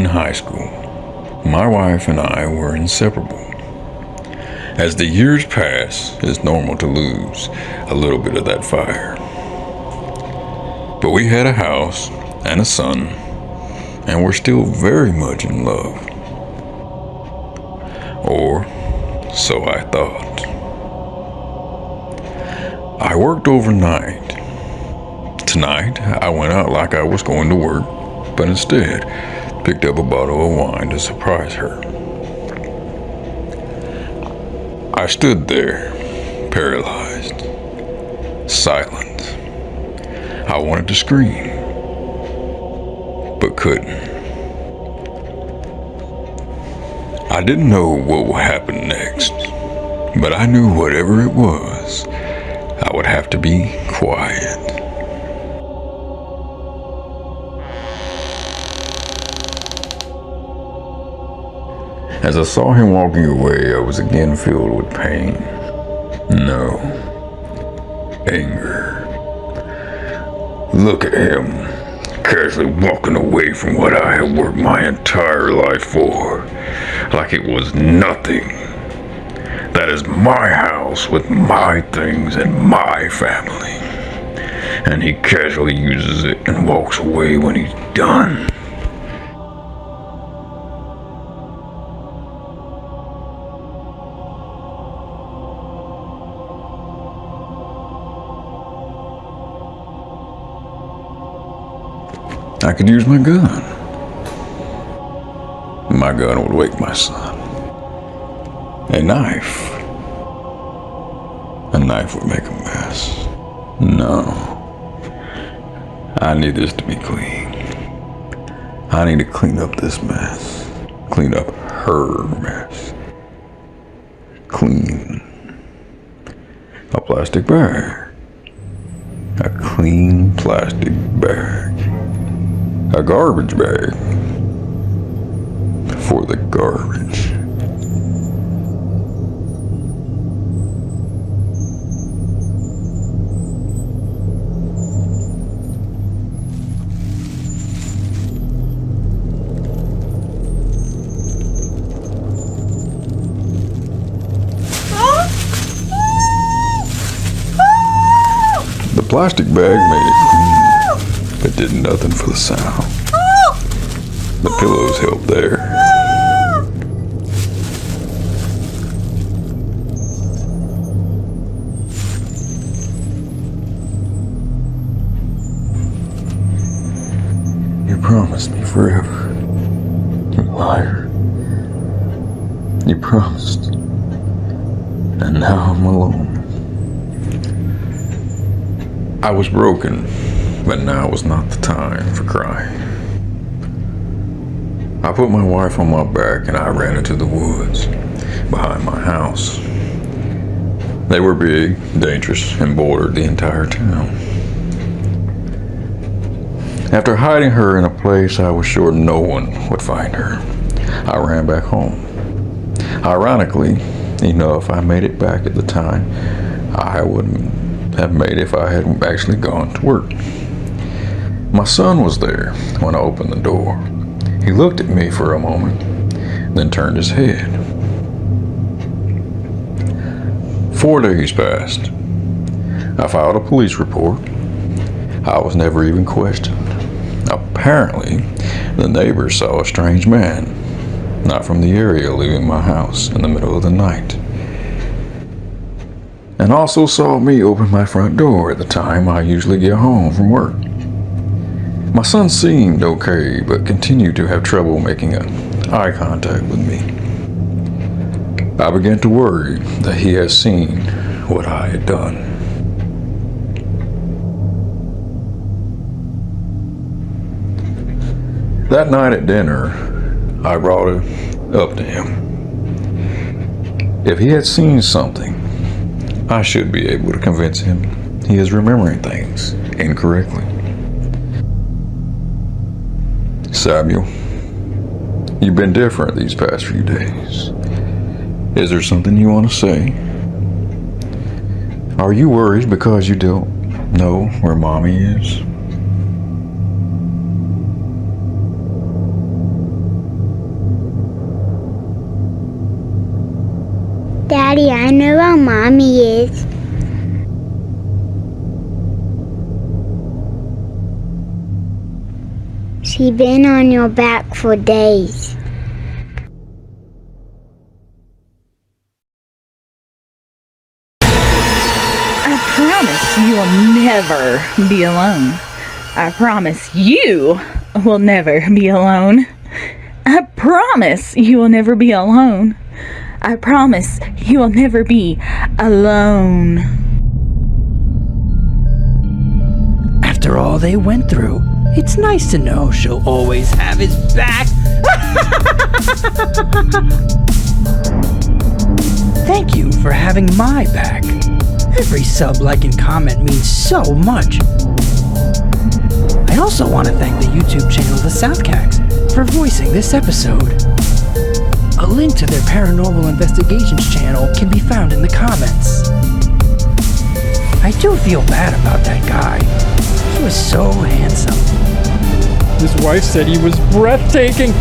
in high school, my wife and I were inseparable. As the years pass, it's normal to lose a little bit of that fire. But we had a house and a son, and we're still very much in love. Or so I thought. I worked overnight. Tonight, I went out like I was going to work, but instead picked up a bottle of wine to surprise her. I stood there, paralyzed, silent. I wanted to scream, but couldn't. I didn't know what would happen next, but I knew whatever it was, I would have to be quiet. As I saw him walking away, I was again filled with pain. No, anger. Look at him, casually walking away from what I had worked my entire life for, like it was nothing. That is my house with my things and my family. And he casually uses it and walks away when he's done. I could use my gun. My gun would wake my son. A knife. A knife would make a mess. No. I need this to be clean. I need to clean up this mess. Clean up her mess. Clean. A plastic bag. A clean plastic bag. A garbage bag for the garbage. The plastic bag made it clean, but did nothing for the sound. The pillows helped there. You promised me forever. You liar. You promised. And now I'm alone. I was broken, but now was not the time for crying. I put my wife on my back and I ran into the woods behind my house. They were big, dangerous, and bordered the entire town. After hiding her in a place I was sure no one would find her, I ran back home. Ironically enough, I made it back at the time I wouldn't have made if I hadn't actually gone to work. My son was there when I opened the door. He looked at me for a moment, then turned his head. 4 days passed. I filed a police report. I was never even questioned. Apparently, the neighbors saw a strange man, not from the area, leaving my house in the middle of the night. And also saw me open my front door at the time I usually get home from work. My son seemed okay, but continued to have trouble making eye contact with me. I began to worry that he had seen what I had done. That night at dinner, I brought it up to him. If he had seen something, I should be able to convince him he is remembering things incorrectly. Samuel, you've been different these past few days. Is there something you want to say? Are you worried because you don't know where Mommy is? Daddy, I know where Mommy is. She's been on your back for days. I promise you will never be alone. I promise you will never be alone. I promise you will never be alone. I promise you will never be alone. After all they went through, it's nice to know she'll always have his back. Thank you for having my back. Every sub, like, and comment means so much. I also want to thank the YouTube channel The Southcax for voicing this episode. A link to their paranormal investigations channel can be found in the comments. I do feel bad about that guy. He was so handsome. His wife said he was breathtaking.